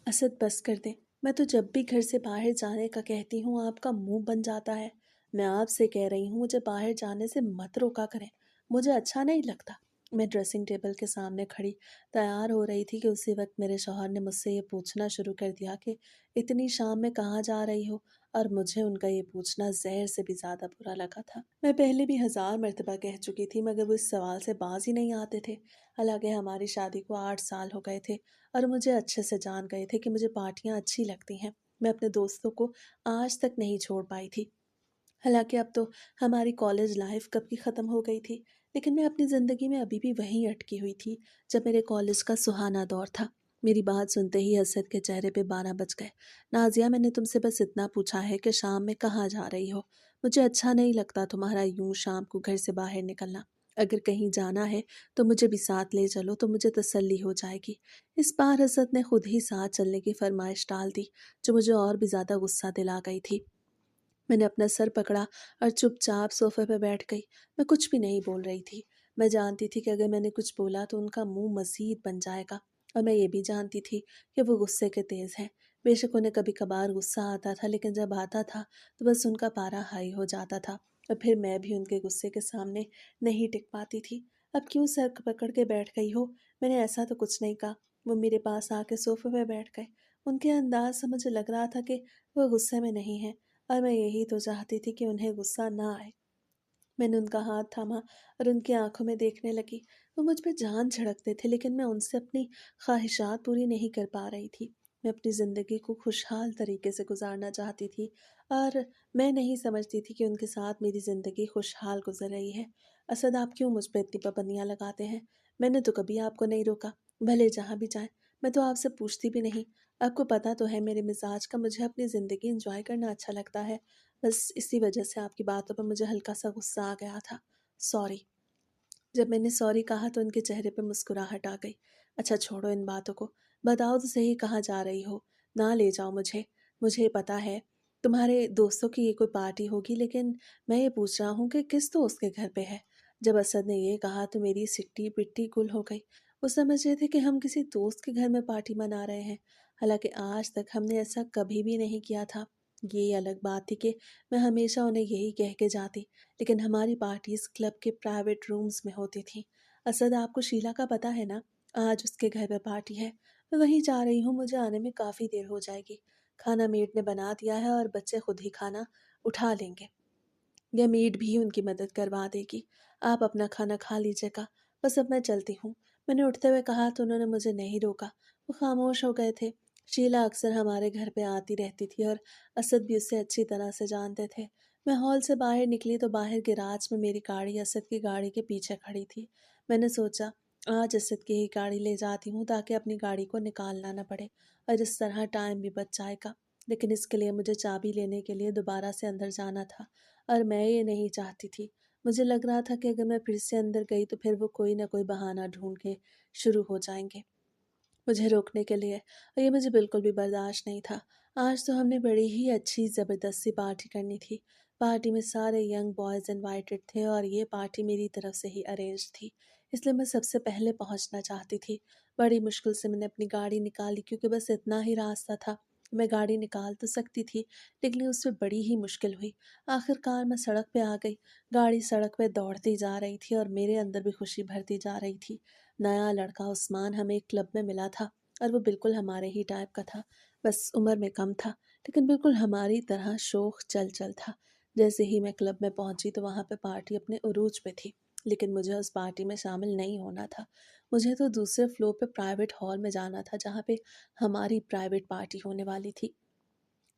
اسد بس کر دیں، میں تو جب بھی گھر سے باہر جانے کا کہتی ہوں آپ کا منہ بن جاتا ہے۔ میں آپ سے کہہ رہی ہوں مجھے باہر جانے سے مت روکا کریں، مجھے اچھا نہیں لگتا۔ میں ڈریسنگ ٹیبل کے سامنے کھڑی تیار ہو رہی تھی کہ اسی وقت میرے شوہر نے مجھ سے یہ پوچھنا شروع کر دیا کہ اتنی شام میں کہاں جا رہی ہو، اور مجھے ان کا یہ پوچھنا زہر سے بھی زیادہ برا لگا تھا۔ میں پہلے بھی 1000 مرتبہ کہہ چکی تھی مگر وہ اس سوال سے باز ہی نہیں آتے تھے۔ حالانکہ ہماری شادی کو 8 سال ہو گئے تھے اور مجھے اچھے سے جان گئے تھے کہ مجھے پارٹیاں اچھی لگتی ہیں۔ میں اپنے دوستوں کو آج تک نہیں چھوڑ پائی تھی۔ حالانکہ اب تو ہماری کالج لائف کب کی ختم ہو گئی تھی، لیکن میں اپنی زندگی میں ابھی بھی وہیں اٹکی ہوئی تھی جب میرے کالج کا سہانا دور تھا۔ میری بات سنتے ہی اسد کے چہرے پہ 12 بج گئے۔ نازیہ، میں نے تم سے بس اتنا پوچھا ہے کہ شام میں کہاں جا رہی ہو؟ مجھے اچھا نہیں لگتا تمہارا یوں شام کو گھر سے باہر نکلنا۔ اگر کہیں جانا ہے تو مجھے بھی ساتھ لے چلو تو مجھے تسلی ہو جائے گی۔ اس بار اسد نے خود ہی ساتھ چلنے کی فرمائش ٹال دی، جو مجھے اور بھی زیادہ غصہ دلا گئی تھی۔ میں نے اپنا سر پکڑا اور چپ چاپ صوفے پہ بیٹھ گئی۔ میں کچھ بھی نہیں بول رہی تھی۔ میں جانتی تھی کہ اگر میں نے کچھ بولا تو ان کا منہ مزید بن جائے گا، اور میں یہ بھی جانتی تھی کہ وہ غصے کے تیز ہیں۔ بے شک انہیں کبھی کبھار غصہ آتا تھا، لیکن جب آتا تھا تو بس ان کا پارا ہائی ہو جاتا تھا، اور پھر میں بھی ان کے غصے کے سامنے نہیں ٹک پاتی تھی۔ اب کیوں سر پکڑ کے بیٹھ گئی ہو؟ میں نے ایسا تو کچھ نہیں کہا۔ وہ میرے پاس آ کے صوفے پہ بیٹھ گئے۔ ان کے انداز سے مجھے لگ رہا تھا کہ وہ غصے میں نہیں ہیں، اور میں یہی تو چاہتی تھی کہ انہیں غصہ نہ آئے۔ میں نے ان کا ہاتھ تھاما اور ان کی آنکھوں میں دیکھنے لگی۔ وہ مجھ پہ جان جھڑکتے تھے، لیکن میں ان سے اپنی خواہشات پوری نہیں کر پا رہی تھی۔ میں اپنی زندگی کو خوشحال طریقے سے گزارنا چاہتی تھی، اور میں نہیں سمجھتی تھی کہ ان کے ساتھ میری زندگی خوشحال گزر رہی ہے۔ اسد، آپ کیوں مجھ پہ اتنی پابندیاں لگاتے ہیں؟ میں نے تو کبھی آپ کو نہیں روکا، بھلے جہاں بھی جائیں۔ میں تو آپ سے پوچھتی بھی نہیں۔ آپ کو پتہ تو ہے میرے مزاج کا، مجھے اپنی زندگی انجوائے کرنا اچھا لگتا ہے۔ بس اسی وجہ سے آپ کی باتوں پر مجھے ہلکا سا غصہ آ گیا تھا۔ سوری۔ جب میں نے سوری کہا تو ان کے چہرے پہ مسکراہٹ آ گئی۔ اچھا چھوڑو ان باتوں کو، بتاؤ تو صحیح کہاں جا رہی ہو؟ نہ لے جاؤ مجھے، مجھے پتا ہے تمہارے دوستوں کی یہ کوئی پارٹی ہوگی، لیکن میں یہ پوچھ رہا ہوں کہ کس دوست کے گھر پہ ہے؟ جب اسد نے یہ کہا تو میری سٹی پٹی گل ہو گئی۔ وہ سمجھ رہے تھے کہ ہم کسی دوست کے گھر میں پارٹی منا رہے ہیں، حالانکہ آج تک ہم نے ایسا کبھی بھی نہیں کیا تھا۔ یہ الگ بات تھی کہ میں ہمیشہ انہیں یہی کہہ کے جاتی، لیکن ہماری پارٹیز کلب کے پرائیویٹ رومز میں ہوتی تھیں۔ اسد، آپ کو شیلا کا پتہ ہے نا؟ آج اس کے گھر پہ پارٹی ہے، میں وہیں جا رہی ہوں۔ مجھے آنے میں کافی دیر ہو جائے گی۔ کھانا میڈ نے بنا دیا ہے اور بچے خود ہی کھانا اٹھا لیں گے، یا میڈ بھی ان کی مدد کروا دے گی۔ آپ اپنا کھانا کھا لیجیے گا، بس اب میں چلتی ہوں۔ میں نے اٹھتے ہوئے کہا تو انہوں نے مجھے نہیں روکا، وہ خاموش ہو گئے تھے۔ شیلا اکثر ہمارے گھر پہ آتی رہتی تھی اور اسد بھی اسے اچھی طرح سے جانتے تھے۔ میں ہال سے باہر نکلی تو باہر گیراج میں میری گاڑی اسد کی گاڑی کے پیچھے کھڑی تھی۔ میں نے سوچا آج اسد کی ہی گاڑی لے جاتی ہوں تاکہ اپنی گاڑی کو نکالنا نہ پڑے، اور اس طرح ٹائم بھی بچ جائے گا۔ لیکن اس کے لیے مجھے چابی لینے کے لیے دوبارہ سے اندر جانا تھا، اور میں یہ نہیں چاہتی تھی۔ مجھے لگ رہا تھا کہ اگر میں پھر سے اندر گئی تو پھر وہ کوئی نہ کوئی بہانہ ڈھونڈ کے شروع ہو جائیں گے مجھے روکنے کے لیے، اور یہ مجھے بالکل بھی برداشت نہیں تھا۔ آج تو ہم نے بڑی ہی اچھی زبردست سی پارٹی کرنی تھی۔ پارٹی میں سارے ینگ بوائز انوائٹڈ تھے، اور یہ پارٹی میری طرف سے ہی ارینج تھی، اس لیے میں سب سے پہلے پہنچنا چاہتی تھی۔ بڑی مشکل سے میں نے اپنی گاڑی نکالی، کیونکہ بس اتنا ہی راستہ تھا۔ میں گاڑی نکال تو سکتی تھی، لیکن اس میں بڑی ہی مشکل ہوئی۔ آخر کار میں سڑک پہ آ گئی۔ گاڑی سڑک پہ دوڑتی جا رہی تھی، اور میرے اندر بھی خوشی بھرتی جا رہی تھی۔ نیا لڑکا عثمان ہمیں ایک کلب میں ملا تھا، اور وہ بالکل ہمارے ہی ٹائپ کا تھا، بس عمر میں کم تھا، لیکن بالکل ہماری طرح شوخ چل تھا۔ جیسے ہی میں کلب میں پہنچی تو وہاں پہ پارٹی اپنے عروج پہ تھی، لیکن مجھے اس پارٹی میں شامل نہیں ہونا تھا۔ مجھے تو دوسرے فلور پہ پرائیویٹ ہال میں جانا تھا، جہاں پہ ہماری پرائیویٹ پارٹی ہونے والی تھی۔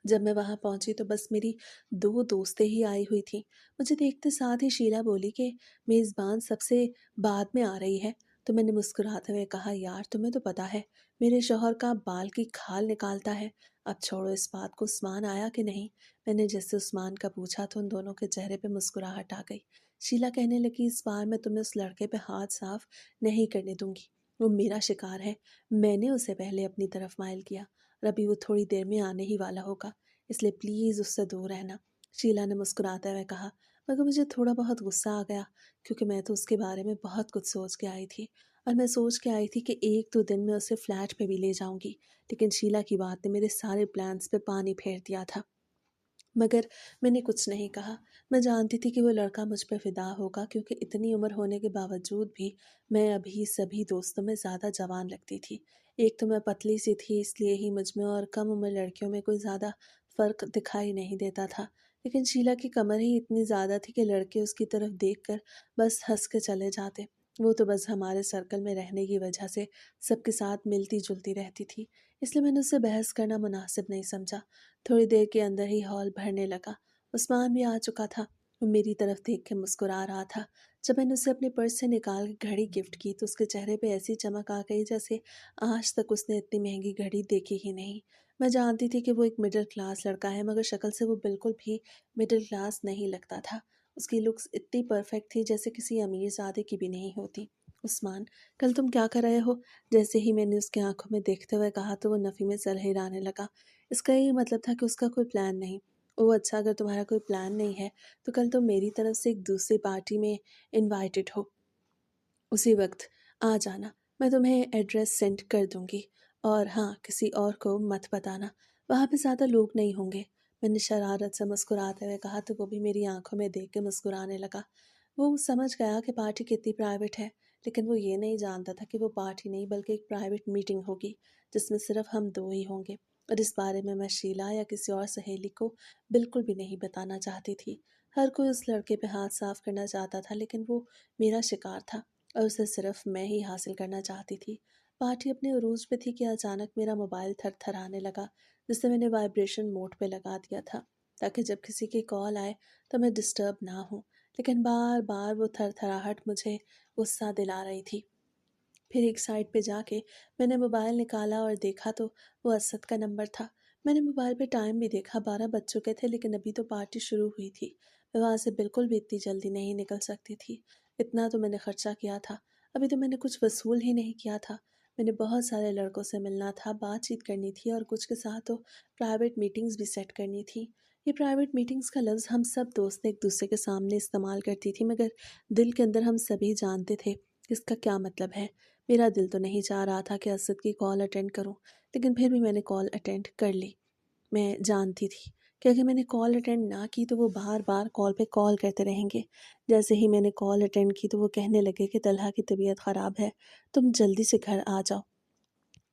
جب میں وہاں پہنچی تو بس میری 2 دوستیں ہی آئی ہوئی تھیں۔ مجھے دیکھتے ساتھ ہی شیلا بولی کہ میزبان سب سے بعد میں آ رہی ہے، تو میں نے مسکراتے ہوئے کہا یار تمہیں تو پتہ ہے میرے شوہر کا بال کی کھال نکالتا ہے۔ اب چھوڑو اس بات کو، عثمان آیا کہ نہیں؟ میں نے جیسے عثمان کا پوچھا تو ان دونوں کے چہرے پہ مسکراہٹ آ گئی۔ شیلا کہنے لگی اس بار میں تمہیں اس لڑکے پہ ہاتھ صاف نہیں کرنے دوں گی، وہ میرا شکار ہے، میں نے اسے پہلے اپنی طرف مائل کیا، اور ابھی وہ تھوڑی دیر میں آنے ہی والا ہوگا، اس لیے پلیز اس سے دور رہنا۔ شیلا نے مسکراتے ہوئے کہا، مگر مجھے تھوڑا بہت غصہ آ گیا، کیونکہ میں تو اس کے بارے میں بہت کچھ سوچ کے آئی تھی، और मैं सोच के आई थी कि 1-2 दिन में उसे फ्लैट पे भी ले जाऊँगी, लेकिन शीला की बात ने मेरे सारे प्लान्स पे पानी फेर दिया था। मगर मैंने कुछ नहीं कहा। मैं जानती थी कि वो लड़का मुझ पे फ़िदा होगा, क्योंकि इतनी उम्र होने के बावजूद भी मैं अभी सभी दोस्तों में ज़्यादा जवान लगती थी। एक तो मैं पतली-सी थी, इसलिए ही मुझ में और कम उम्र लड़कियों में कोई ज़्यादा फ़र्क दिखाई नहीं देता था। लेकिन शीला की कमर ही इतनी ज़्यादा थी कि लड़के उसकी तरफ देखकर बस हँस के चले जाते। वो तो बस हमारे सर्कल में रहने की वजह से सबके साथ मिलती-जुलती रहती थी, इसलिए मैंने उससे बहस करना मुनासिब नहीं समझा। थोड़ी देर के अंदर ही हॉल भरने लगा। उस्मान भी आ चुका था। वो मेरी तरफ देख के मुस्कुरा रहा था। जब मैंने उसे अपने पर्स से निकाल के घड़ी गिफ्ट की तो उसके चेहरे पे ऐसी चमक आ गई जैसे आज तक उसने इतनी महंगी घड़ी देखी ही नहीं। मैं जानती थी कि वो एक मिडिल क्लास लड़का है, मगर शक्ल से वो बिल्कुल भी मिडिल क्लास नहीं लगता था। उसकी लुक्स इतनी परफेक्ट थी जैसे किसी अमीरज़ादे की भी नहीं होती। उस्मान, कल तुम क्या कर रहे हो? जैसे ही मैंने उसकी आंखों में देखते हुए कहा तो वो नफ़ी में सर हिलाने लगा। इसका यही मतलब था कि उसका कोई प्लान नहीं। ओह अच्छा, अगर तुम्हारा कोई प्लान नहीं है तो कल तुम मेरी तरफ से एक दूसरी पार्टी में इनवाइटेड हो। उसी वक्त आ जाना। मैं तुम्हें एड्रेस सेंड कर दूंगी। और हाँ, किसी और को मत बताना। वहाँ पे ज़्यादा लोग नहीं होंगे। मैंने शरारत से मुस्कुराते हुए कहा तो वो भी मेरी आंखों में देख के मुस्कुराने लगा। वो समझ गया कि पार्टी कितनी प्राइवेट है, लेकिन वो ये नहीं जानता था कि वो पार्टी नहीं बल्कि एक प्राइवेट मीटिंग होगी, जिसमें सिर्फ हम दो ही होंगे। और इस बारे में मैं शीला या किसी और सहेली को बिल्कुल भी नहीं बताना चाहती थी। हर कोई उस लड़के पे हाथ साफ करना चाहता था, लेकिन वो मेरा शिकार था और उसे सिर्फ मैं ही हासिल करना चाहती थी। पार्टी अपने उरूज पे थी कि अचानक मेरा मोबाइल थरथराने लगा, जिससे मैंने वाइब्रेशन मोड पे लगा दिया था, ताकि जब किसी की कॉल आए तो मैं डिस्टर्ब ना हूँ। लेकिन बार बार वो थरथराहट मुझे गुस्सा दिला रही थी। फिर एक साइड पे जाके मैंने मोबाइल निकाला और देखा तो वो असद का नंबर था। मैंने मोबाइल पे टाइम भी देखा, 12 बज चुके थे, लेकिन अभी तो पार्टी शुरू हुई थी। मैं वहाँ से बिल्कुल भी इतनी जल्दी नहीं निकल सकती थी। इतना तो मैंने खर्चा किया था, अभी तो मैंने कुछ वसूल ही नहीं किया था। मैंने बहुत सारे लड़कों से मिलना था, बातचीत करनी थी और कुछ के साथ तो प्राइवेट मीटिंग्स भी सेट करनी थी। ये प्राइवेट मीटिंग्स का लफ्ज़ हम सब दोस्त एक दूसरे के सामने इस्तेमाल करती थी, मगर दिल के अंदर हम सभी जानते थे कि इसका क्या मतलब है। मेरा दिल तो नहीं चाह रहा था कि असद की कॉल अटेंड करूं, लेकिन फिर भी मैंने कॉल अटेंड कर ली। मैं जानती थी कि अगर मैंने कॉल अटेंड ना की तो वो बार बार कॉल पे कॉल करते रहेंगे। जैसे ही मैंने कॉल अटेंड की तो वो कहने लगे कि तलहा की तबीयत ख़राब है, तुम जल्दी से घर आ जाओ।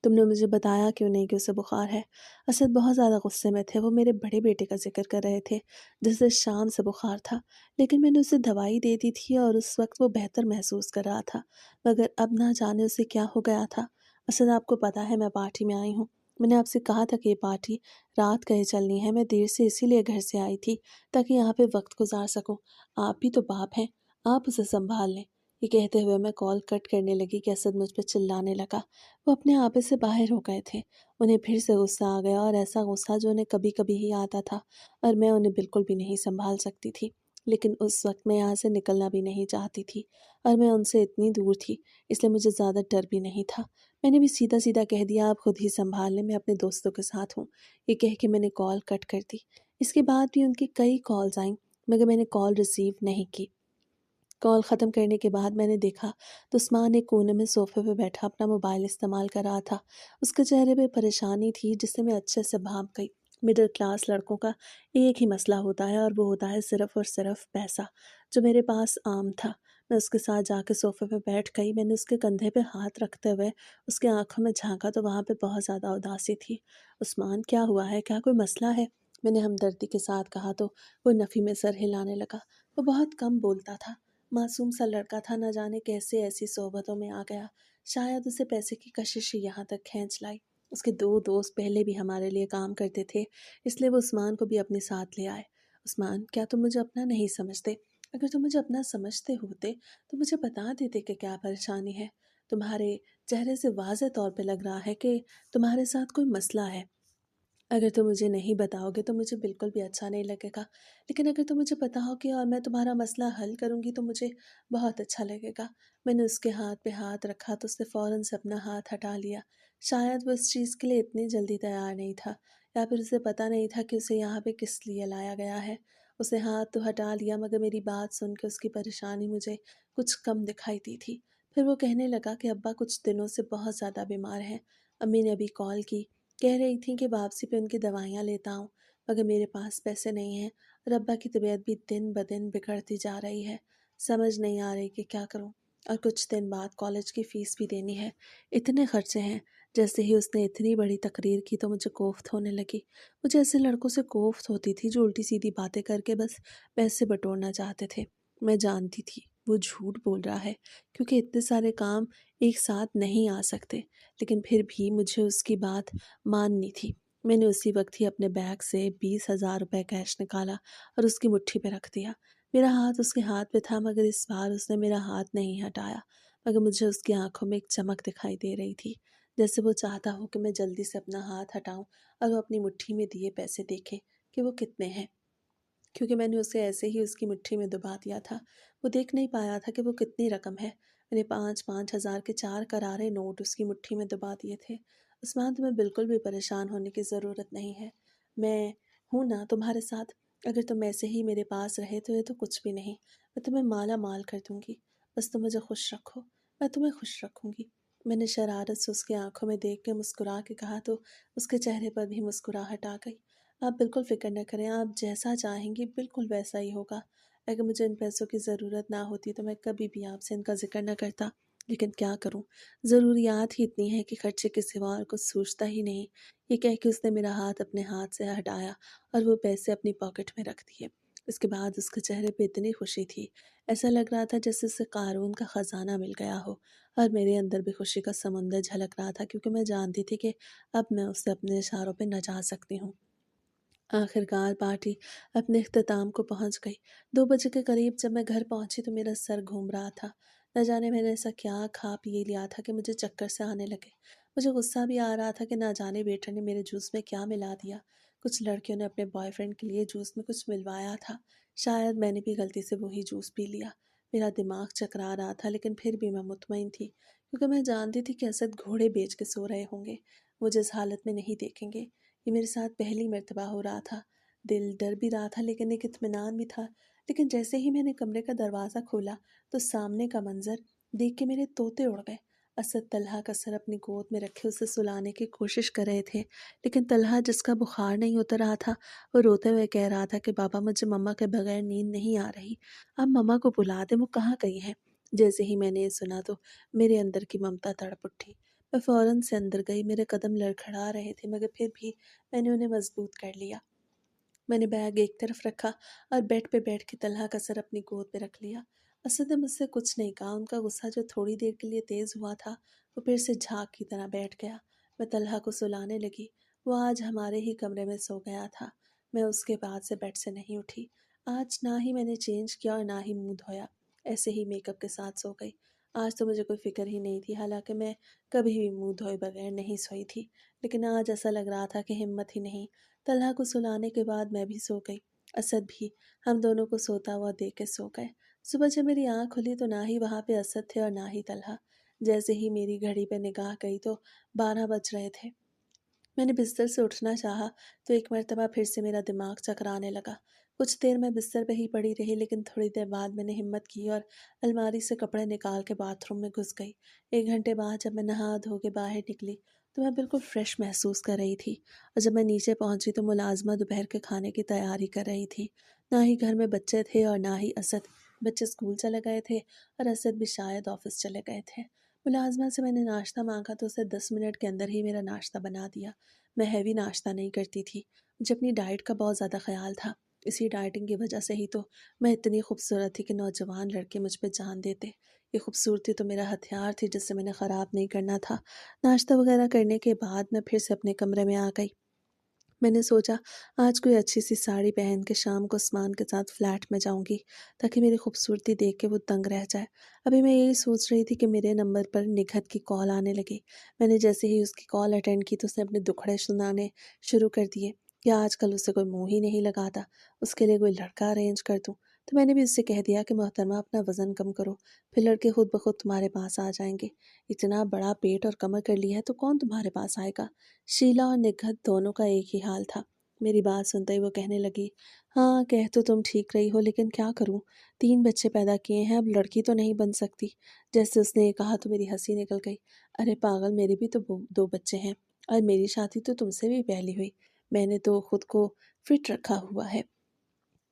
तुमने मुझे बताया क्यों नहीं कि उसे बुखार है? असद बहुत ज़्यादा गुस्से में थे। वो मेरे बड़े बेटे का ज़िक्र कर रहे थे, जिसे शाम से बुखार था, लेकिन मैंने उसे दवाई दे दी थी और उस वक्त वो बेहतर महसूस कर रहा था। मगर अब ना जाने उसे क्या हो गया था। असद, आपको पता है मैं पार्टी में आई हूँ। मैंने आपसे कहा था कि ये पार्टी रात का ही चलनी है। मैं देर से इसीलिए घर से आई थी ताकि यहाँ पे वक्त गुजार सकूँ। आप भी तो बाप हैं, आप उसे संभाल लें। ये कहते हुए मैं कॉल कट करने लगी कि असद मुझ पर चिल्लाने लगा। वो अपने आपे से बाहर हो गए थे। उन्हें फिर से गुस्सा आ गया, और ऐसा गुस्सा जो उन्हें कभी-कभी ही आता था, और मैं उन्हें बिल्कुल भी नहीं सँभाल सकती थी। लेकिन उस वक़्त मैं यहाँ से निकलना भी नहीं चाहती थी, और मैं उनसे इतनी दूर थी, इसलिए मुझे ज़्यादा डर भी नहीं था। मैंने भी सीधा-सीधा कह दिया, आप खुद ही सँभाल लें, मैं अपने दोस्तों के साथ हूँ। ये कह के मैंने कॉल कट कर दी। इसके बाद भी उनकी कई कॉल्स आईं, मगर मैंने कॉल रिसीव नहीं की। कॉल ख़त्म करने के बाद मैंने देखा तो उस्मान एक कोने में सोफ़े पे बैठा अपना मोबाइल इस्तेमाल कर रहा था। उसके चेहरे पे परेशानी थी, जिससे मैं अच्छे से भाप गई। मिडिल क्लास लड़कों का एक ही मसला होता है, और वो होता है सिर्फ़ और सिर्फ़ पैसा, जो मेरे पास आम था। मैं उसके साथ जाके सोफ़े पे बैठ गई। मैंने उसके कंधे पे हाथ रखते हुए उसकी आँखों में झाँका तो वहाँ पे बहुत ज़्यादा उदासी थी। उस्मान, क्या हुआ है? क्या कोई मसला है? मैंने हमदर्दी के साथ कहा तो वो नफ़ी में सर हिलाने लगा। वो बहुत कम बोलता था, मासूम सा लड़का था, न जाने कैसे ऐसी सोबतों में आ गया। शायद उसे पैसे की कशिश ही यहाँ तक खींच लाई। उसके 2 दोस्त पहले भी हमारे लिए काम करते थे, इसलिए वो उस्मान को भी अपने साथ ले आए। उस्मान, क्या तुम मुझे अपना नहीं समझते? अगर तुम मुझे अपना समझते होते तो मुझे बता देते कि क्या परेशानी है। तुम्हारे चेहरे से वाज़ेह तौर पे लग रहा है कि तुम्हारे साथ कोई मसला है। अगर तुम मुझे नहीं बताओगे तो मुझे बिल्कुल भी अच्छा नहीं लगेगा। लेकिन अगर तुम मुझे बताओगे और मैं तुम्हारा मसला हल करूँगी तो मुझे बहुत अच्छा लगेगा। मैंने उसके हाथ पे हाथ रखा तो उसने फ़ौरन से अपना हाथ हटा लिया। शायद वो इस चीज़ के लिए इतनी जल्दी तैयार नहीं था, या फिर उसे पता नहीं था कि उसे यहाँ पे किस लिए लाया गया है। उसने हाथ तो हटा लिया, मगर मेरी बात सुन के उसकी परेशानी मुझे कुछ कम दिखाई दी थी। پھر وہ کہنے لگا کہ ابا کچھ دنوں سے بہت زیادہ بیمار ہیں، امی نے ابھی کال کی، کہہ رہی تھیں کہ واپسی پہ ان کی دوائیاں لیتا ہوں، مگر میرے پاس پیسے نہیں ہیں اور ابا کی طبیعت بھی دن بدن بگڑتی جا رہی ہے، سمجھ نہیں آ رہی کہ کیا کروں، اور کچھ دن بعد کالج کی فیس بھی دینی ہے، اتنے خرچے ہیں۔ جیسے ہی اس نے اتنی بڑی تقریر کی تو مجھے کوفت ہونے لگی۔ مجھے ایسے لڑکوں سے کوفت ہوتی تھی جو الٹی سیدھی باتیں کر کے بس پیسے بٹورنا چاہتے تھے۔ میں جانتی تھی وہ جھوٹ بول رہا ہے، کیونکہ اتنے سارے کام ایک ساتھ نہیں آ سکتے، لیکن پھر بھی مجھے اس کی بات ماننی تھی۔ میں نے اسی وقت ہی اپنے بیگ سے 20,000 روپے کیش نکالا اور اس کی مٹھی پہ رکھ دیا۔ میرا ہاتھ اس کے ہاتھ پہ تھا، مگر اس بار اس نے میرا ہاتھ نہیں ہٹایا، مگر مجھے اس کی آنکھوں میں ایک چمک دکھائی دے رہی تھی، جیسے وہ چاہتا ہو کہ میں جلدی سے اپنا ہاتھ ہٹاؤں اور وہ اپنی مٹھی میں دیے پیسے دیکھے کہ وہ کتنے ہیں، کیونکہ میں نے اسے ایسے ہی اس کی مٹھی میں دبا دیا تھا۔ وہ دیکھ نہیں پایا تھا کہ وہ کتنی رقم ہے۔ میں نے 5,000 کے 4 کرارے نوٹ اس کی مٹھی میں دبا دیے تھے۔ عثمان، تمہیں بالکل بھی پریشان ہونے کی ضرورت نہیں ہے، میں ہوں نا تمہارے ساتھ۔ اگر تم ایسے ہی میرے پاس رہے تو یہ تو کچھ بھی نہیں، میں تمہیں مالا مال کر دوں گی، بس تم مجھے خوش رکھو، میں تمہیں خوش رکھوں گی۔ میں نے شرارت سے اس کی آنکھوں میں دیکھ کے مسکرا کے کہا تو اس کے چہرے پر بھی مسکراہٹ آ گئی۔ آپ بالکل فکر نہ کریں، آپ جیسا چاہیں گی بالکل ویسا ہی ہوگا۔ اگر مجھے ان پیسوں کی ضرورت نہ ہوتی تو میں کبھی بھی آپ سے ان کا ذکر نہ کرتا، لیکن کیا کروں، ضروریات ہی اتنی ہیں کہ خرچے کے سوا اور کچھ سوچتا ہی نہیں۔ یہ کہہ کے اس نے میرا ہاتھ اپنے ہاتھ سے ہٹایا اور وہ پیسے اپنی پاکٹ میں رکھ دیے۔ اس کے بعد اس کے چہرے پہ اتنی خوشی تھی، ایسا لگ رہا تھا جیسے اسے قارون کا خزانہ مل گیا ہو، اور میرے اندر بھی خوشی کا سمندر جھلک رہا تھا، کیونکہ میں جانتی تھی کہ اب میں اسے اپنے اشاروں پہ نچا سکتی ہوں۔ آخر کار پارٹی اپنے اختتام کو پہنچ گئی۔ 2 بجے کے قریب جب میں گھر پہنچی تو میرا سر گھوم رہا تھا، نہ جانے میں نے ایسا کیا کھا پی لیا تھا کہ مجھے چکر سے آنے لگے۔ مجھے غصہ بھی آ رہا تھا کہ نہ جانے ویٹر نے میرے جوس میں کیا ملا دیا۔ کچھ لڑکیوں نے اپنے بوائے فرینڈ کے لیے جوس میں کچھ ملوایا تھا، شاید میں نے بھی غلطی سے وہی جوس پی لیا۔ میرا دماغ چکرا رہا تھا، لیکن پھر بھی میں مطمئن تھی، کیونکہ میں جانتی تھی کہ اسد گھوڑے بیچ کے سو رہے ہوں گے، مجھے اس حالت میں نہیں دیکھیں گے۔ یہ میرے ساتھ پہلی مرتبہ ہو رہا تھا۔ دل ڈر بھی رہا تھا، لیکن ایک اطمینان بھی تھا۔ لیکن جیسے ہی میں نے کمرے کا دروازہ کھولا تو سامنے کا منظر دیکھ کے میرے طوطے اڑ گئے۔ اسد طلحہ کا سر اپنی گود میں رکھے اسے سلانے کی کوشش کر رہے تھے، لیکن طلحہ، جس کا بخار نہیں اتر رہا تھا، وہ روتے ہوئے کہہ رہا تھا کہ بابا، مجھے مما کے بغیر نیند نہیں آ رہی، آپ مما کو بلا دیں، وہ کہاں گئی ہیں؟ جیسے ہی میں نے یہ سنا تو میرے اندر کی ممتا تڑپ اٹھی۔ میں فوراً سے اندر گئی، میرے قدم لڑکھڑا رہے تھے، مگر پھر بھی میں نے انہیں مضبوط کر لیا۔ میں نے بیگ ایک طرف رکھا اور بیڈ پہ بیٹھ کے طلحہ کا سر اپنی گود پہ رکھ لیا۔ اسد نے مجھ سے کچھ نہیں کہا، ان کا غصہ جو تھوڑی دیر کے لیے تیز ہوا تھا وہ پھر سے جھاگ کی طرح بیٹھ گیا۔ میں طلحہ کو سلانے لگی، وہ آج ہمارے ہی کمرے میں سو گیا تھا۔ میں اس کے بعد سے بیڈ سے نہیں اٹھی۔ آج نہ ہی میں نے چینج کیا اور نہ ہی منہ دھویا، ایسے ہی میک اپ کے ساتھ سو گئی۔ آج تو مجھے کوئی فکر ہی نہیں تھی، حالانکہ میں کبھی بھی منہ دھوئے بغیر نہیں سوئی تھی، لیکن آج ایسا لگ رہا تھا کہ ہمت ہی نہیں۔ طلحہ کو سلانے کے بعد میں بھی سو گئی، اسد بھی، ہم دونوں کو سوتا ہوا دیکھ کے سو گئے۔ صبح جب میری آنکھ کھلی تو نہ ہی وہاں پہ اسد تھے اور نہ ہی طلحہ۔ جیسے ہی میری گھڑی پہ نگاہ گئی تو 12 بج رہے تھے۔ میں نے بستر سے اٹھنا چاہا تو ایک مرتبہ پھر سے میرا دماغ چکرانے لگا۔ کچھ دیر میں بستر پہ ہی پڑی رہی، لیکن تھوڑی دیر بعد میں نے ہمت کی اور الماری سے کپڑے نکال کے باتھ روم میں گھس گئی۔ 1 گھنٹے بعد جب میں نہا دھو کے باہر نکلی تو میں بالکل فریش محسوس کر رہی تھی، اور جب میں نیچے پہنچی تو ملازمہ دوپہر کے کھانے کی تیاری کر رہی تھی۔ نہ ہی گھر میں بچے تھے اور نہ ہی اسد۔ بچے اسکول چلے گئے تھے اور اسد بھی شاید آفس چلے گئے تھے۔ ملازمہ سے میں نے ناشتہ مانگا تو اسے 10 منٹ کے اندر ہی میرا ناشتہ بنا دیا۔ میں ہیوی ناشتہ نہیں کرتی تھی، مجھے اپنی ڈائٹ کا بہت زیادہ خیال تھا، اسی ڈائٹنگ کی وجہ سے ہی تو میں اتنی خوبصورت تھی کہ نوجوان لڑکے مجھ پہ جان دیتے۔ یہ خوبصورتی تو میرا ہتھیار تھی جسے میں نے خراب نہیں کرنا تھا۔ ناشتہ وغیرہ کرنے کے بعد میں پھر سے اپنے کمرے میں آ گئی۔ میں نے سوچا آج کوئی اچھی سی ساڑی پہن کے شام کو عثمان کے ساتھ فلیٹ میں جاؤں گی، تاکہ میری خوبصورتی دیکھ کے وہ دنگ رہ جائے۔ ابھی میں یہی سوچ رہی تھی کہ میرے نمبر پر نگہت کی کال آنے لگی۔ میں نے جیسے ہی اس کی کال اٹینڈ کی تو اس نے اپنے دکھڑے سنانے شروع کر دیے کہ آج کل اسے کوئی منہ ہی نہیں لگاتا، اس کے لیے کوئی لڑکا ارینج کر دوں۔ تو میں نے بھی اس سے کہہ دیا کہ محترمہ، اپنا وزن کم کرو، پھر لڑکے خود بخود تمہارے پاس آ جائیں گے۔ اتنا بڑا پیٹ اور کمر کر لیا ہے تو کون تمہارے پاس آئے گا؟ شیلا اور نگہت دونوں کا ایک ہی حال تھا۔ मेरी बात सुनते ही वो कहने लगी, हाँ कह तो तुम ठीक रही हो, लेकिन क्या करूँ, 3 बच्चे पैदा किए हैं, अब लड़की तो नहीं बन सकती। जैसे उसने ये कहा तो मेरी हंसी निकल गई। अरे पागल, मेरे भी तो 2 बच्चे हैं, और मेरी शादी तो तुमसे भी पहले हुई। मैंने तो खुद को फिट रखा हुआ है,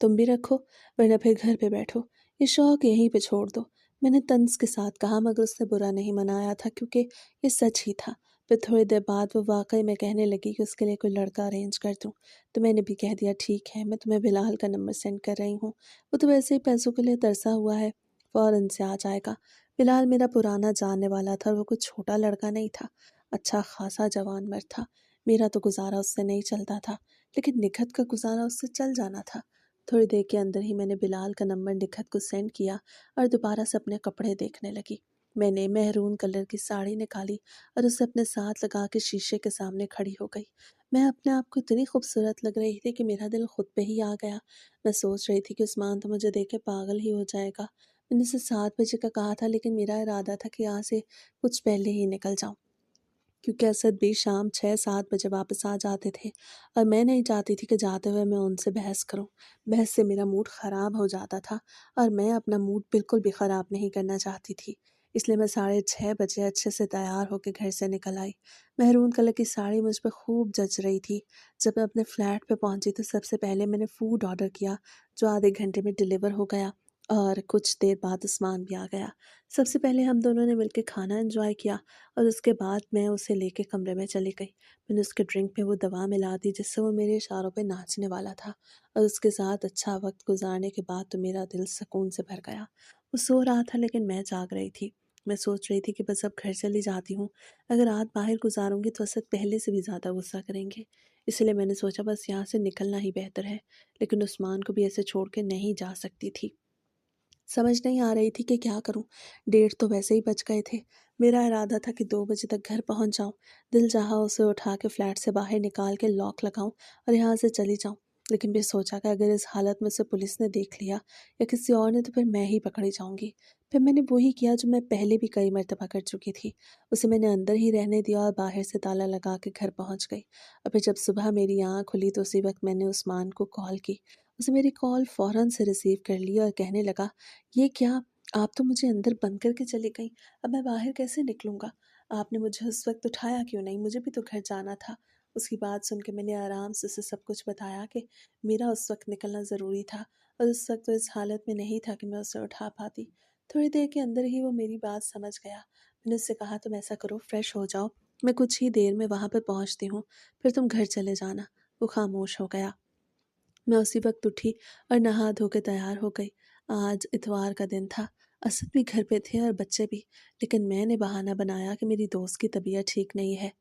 तुम भी रखो, वरना फिर घर पे बैठो, ये शौक यहीं पे छोड़ दो। मैंने तंज के साथ कहा, मगर उसने बुरा नहीं मनाया था, क्योंकि ये सच ही था। फिर थोड़ी देर बाद वो वाकई में कहने लगी कि उसके लिए कोई लड़का अरेंज कर दूं। तो मैंने भी कह दिया, ठीक है, मैं तुम्हें बिलाल का नंबर सेंड कर रही हूँ, वो तो वैसे ही पैसों के लिए तरसा हुआ है, फ़ौरन से आ जाएगा। बिलाल मेरा पुराना जानने वाला था, और वो कुछ छोटा लड़का नहीं था, अच्छा खासा जवान मर्द था। मेरा तो गुजारा उससे नहीं चलता था, लेकिन निखत का गुजारा उससे चल जाना था। थोड़ी देर के अंदर ही मैंने बिलाल का नंबर निखत को सेंड किया और दोबारा से अपने कपड़े देखने लगी। मैंने मेहरून कलर की साड़ी निकाली और उसे अपने साथ लगा के शीशे के सामने खड़ी हो गई। मैं अपने आप को इतनी खूबसूरत लग रही थी कि मेरा दिल खुद पे ही आ गया। मैं सोच रही थी कि उस्मान तो मुझे देख के पागल ही हो जाएगा। मैंने उसे 7 बजे का कहा था, लेकिन मेरा इरादा था कि यहाँ से कुछ पहले ही निकल जाऊं, क्योंकि असद भी शाम 6-7 बजे वापस आ जाते थे, और मैं नहीं चाहती थी कि जाते हुए मैं उनसे बहस करूं। बहस से मेरा मूड ख़राब हो जाता था, और मैं अपना मूड बिल्कुल भी ख़राब नहीं करना चाहती थी। इसलिए मैं 6:30 बजे अच्छे से तैयार होकर घर से निकल आई। महरून कलर की साड़ी मुझ पर खूब जच रही थी। जब मैं अपने फ्लैट पे पहुंची तो सबसे पहले मैंने फ़ूड ऑर्डर किया, जो आधे घंटे में डिलीवर हो गया, और कुछ देर बाद उस्मान भी आ गया। सबसे पहले हम दोनों ने मिलकर खाना एंजॉय किया, और उसके बाद मैं उसे लेके कमरे में चली गई। मैंने उसके ड्रिंक में वो दवा मिला दी जिससे वो मेरे इशारों पे नाचने वाला था, और उसके साथ अच्छा वक्त गुजारने के बाद तो मेरा दिल सुकून से भर गया। वो सो रहा था, लेकिन मैं जाग रही थी। मैं सोच रही थी कि बस अब घर चली जाती हूँ। अगर रात बाहर गुजारूंगी तो असद पहले से भी ज़्यादा गुस्सा करेंगे। इसलिए मैंने सोचा बस यहाँ से निकलना ही बेहतर है, लेकिन उस्मान को भी ऐसे छोड़ के नहीं जा सकती थी। समझ नहीं आ रही थी कि क्या करूं। 1:30 तो वैसे ही बज गए थे। मेरा इरादा था कि 2 बजे तक घर पहुंच जाऊं, दिल चाहा उसे उठा के फ्लैट से बाहर निकाल के लॉक लगाऊं और यहाँ से चली जाऊं। लेकिन फिर सोचा कि अगर इस हालत में से पुलिस ने देख लिया या किसी और ने, तो फिर मैं ही पकड़ी जाऊंगी। फिर मैंने वही किया जो मैं पहले भी कई मरतबा कर चुकी थी। उसे मैंने अंदर ही रहने दिया और बाहर से ताला लगा के घर पहुंच गई। और फिर जब सुबह मेरी आँख खुली तो उसी वक्त मैंने उस्मान को कॉल की। उसे मेरी कॉल फ़ौरन से रिसीव कर ली और कहने लगा, ये क्या? आप तो मुझे अंदर बंद करके चली गईं, अब मैं बाहर कैसे निकलूँगा? आपने मुझे उस वक़्त उठाया क्यों नहीं? मुझे भी तो घर जाना था। उसकी बात सुन के मैंने आराम से उसे सब कुछ बताया कि मेरा उस वक़्त निकलना ज़रूरी था, और उस वक़्त वो इस हालत में नहीं था कि मैं उसे उठा पाती। थोड़ी देर के अंदर ही वो मेरी बात समझ गया। मैंने उससे कहा, तुम ऐसा करो, फ्रेश हो जाओ, मैं कुछ ही देर में वहाँ पे पहुँचती हूँ, फिर तुम घर चले जाना। वो खामोश हो गया। मैं उसी वक्त उठी और नहा धो के तैयार हो गई। आज इतवार का दिन था। असद भी घर पे थे और बच्चे भी, लेकिन मैंने बहाना बनाया कि मेरी दोस्त की तबीयत ठीक नहीं है।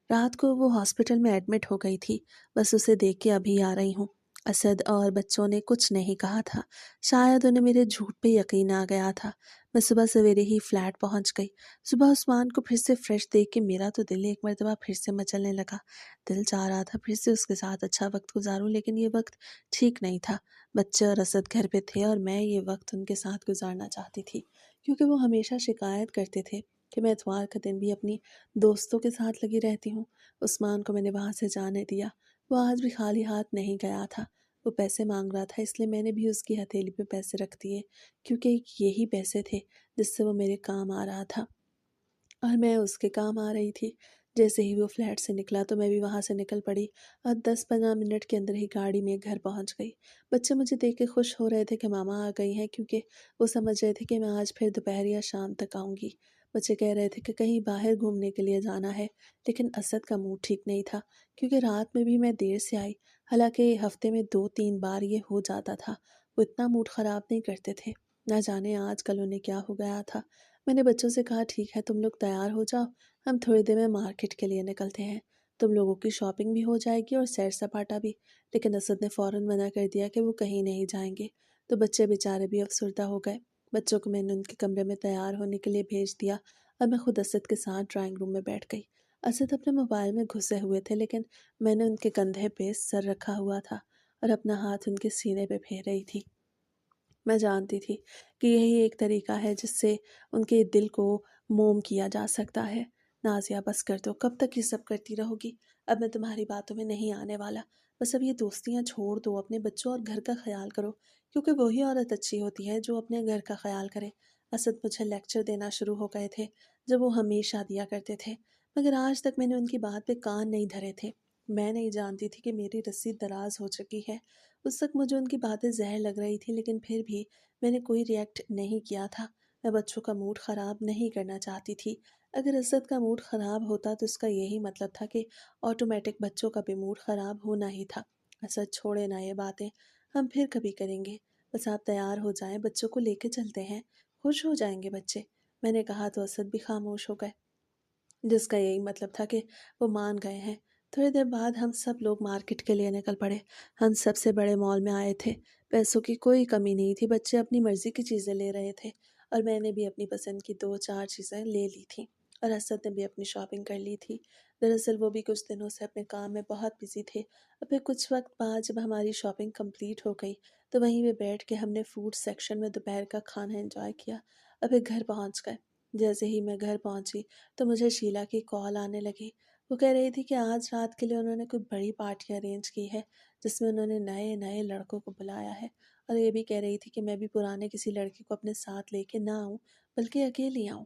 रात को वो हॉस्पिटल में एडमिट हो गई थी, बस उसे देख के अभी आ रही हूँ। असद और बच्चों ने कुछ नहीं कहा था, शायद उन्हें मेरे झूठ पे यकीन आ गया था। मैं सुबह सवेरे ही फ्लैट पहुंच गई। सुबह उस्मान को फिर से फ्रेश देख के मेरा तो दिल एक मर्तबा फिर से मचलने लगा। दिल चाह रहा था फिर से उसके साथ अच्छा वक्त गुजारूं, लेकिन ये वक्त ठीक नहीं था। बच्चे और असद घर पे थे और मैं ये वक्त उनके साथ गुजारना चाहती थी, क्योंकि वो हमेशा शिकायत करते थे कि मैं इतवार का दिन भी अपनी दोस्तों के साथ लगी रहती हूँ। उस्मान को मैंने वहाँ से जाने दिया। वो आज भी खाली हाथ नहीं गया था। वो पैसे मांग रहा था, इसलिए मैंने भी उसकी हथेली पे पैसे रख दिए, क्योंकि यही पैसे थे जिससे वो मेरे काम आ रहा था, और मैं उसके काम आ रही थी। जैसे ही वो फ्लैट से निकला तो मैं भी वहाँ से निकल पड़ी, और 10-15 मिनट के अंदर ही गाड़ी में घर पहुँच गई। बच्चे मुझे देख के खुश हो रहे थे कि मामा आ गई हैं, क्योंकि वो समझ रहे थे कि मैं आज फिर दोपहर या शाम तक आऊँगी। बच्चे कह रहे थे कि कहीं बाहर घूमने के लिए जाना है, लेकिन असद का मूड ठीक नहीं था, क्योंकि रात में भी मैं देर से आई। हालांकि हफ्ते में 2-3 बार ये हो जाता था। वो इतना मूड ख़राब नहीं करते थे। ना जाने आजकल उन्हें क्या हो गया था। मैंने बच्चों से कहा, ठीक है तुम लोग तैयार हो जाओ, हम थोड़ी देर में मार्केट के लिए निकलते हैं। तुम लोगों की शॉपिंग भी हो जाएगी और सैर सपाटा भी। लेकिन असद ने फ़ौरन मना कर दिया कि वो कहीं नहीं जाएंगे। तो बच्चे बेचारे भी अफसरदा हो गए। बच्चों को मैंने उनके कमरे में तैयार होने के लिए भेज दिया, और मैं खुद असद के साथ ड्राइंग रूम में बैठ गई। असद अपने मोबाइल में घुसे हुए थे, लेकिन मैंने उनके कंधे पे सर रखा हुआ था और अपना हाथ उनके सीने पे फेर रही थी। मैं जानती थी कि यही एक तरीका है जिससे उनके दिल को मोम किया जा सकता है। نازیہ بس کر دو، کب تک یہ سب کرتی رہو گی؟ اب میں تمہاری باتوں میں نہیں آنے والا۔ بس اب یہ دوستیاں چھوڑ دو، اپنے بچوں اور گھر کا خیال کرو، کیونکہ وہی عورت اچھی ہوتی ہے جو اپنے گھر کا خیال کرے۔ اسد مجھے لیکچر دینا شروع ہو گئے تھے، جب وہ ہمیشہ دیا کرتے تھے، مگر آج تک میں نے ان کی بات پہ کان نہیں دھرے تھے۔ میں نہیں جانتی تھی کہ میری رسی دراز ہو چکی ہے۔ اس وقت مجھے ان کی باتیں زہر لگ رہی تھی، لیکن پھر بھی میں نے کوئی ریئیکٹ نہیں کیا تھا۔ میں بچوں کا موڈ خراب نہیں کرنا چاہتی تھی۔ اگر اسد کا موڈ خراب ہوتا تو اس کا یہی مطلب تھا کہ آٹومیٹک بچوں کا بھی موڈ خراب ہونا ہی تھا۔ اسد چھوڑے نہ یہ باتیں، ہم پھر کبھی کریں گے۔ بس آپ تیار ہو جائیں، بچوں کو لے کے چلتے ہیں، خوش ہو جائیں گے بچے۔ میں نے کہا تو اسد بھی خاموش ہو گئے، جس کا یہی مطلب تھا کہ وہ مان گئے ہیں۔ تھوڑی دیر بعد ہم سب لوگ مارکیٹ کے لیے نکل پڑے۔ ہم سب سے بڑے مال میں آئے تھے، پیسوں کی کوئی کمی نہیں تھی، بچے اپنی مرضی کی چیزیں لے رہے تھے اور میں نے بھی اپنی پسند کی 2-4 چیزیں لے لی تھیں، اور اسد نے بھی اپنی شاپنگ کر لی تھی۔ دراصل وہ بھی کچھ دنوں سے اپنے کام میں بہت بزی تھے، اور پھر کچھ وقت بعد جب ہماری شاپنگ کمپلیٹ ہو گئی تو وہیں پہ بیٹھ کے ہم نے فوڈ سیکشن میں دوپہر کا کھانا انجوائے کیا، اور پھر گھر پہنچ گئے۔ جیسے ہی میں گھر پہنچی تو مجھے شیلا کی کال آنے لگی۔ وہ کہہ رہی تھی کہ آج رات کے لیے انہوں نے کوئی بڑی پارٹی ارینج کی ہے، جس میں انہوں نے نئے نئے لڑکوں کو بلایا ہے، اور یہ بھی کہہ رہی تھی کہ میں بھی پرانے کسی لڑکے کو اپنے ساتھ لے کے نہ آؤں، بلکہ اکیلی آؤں،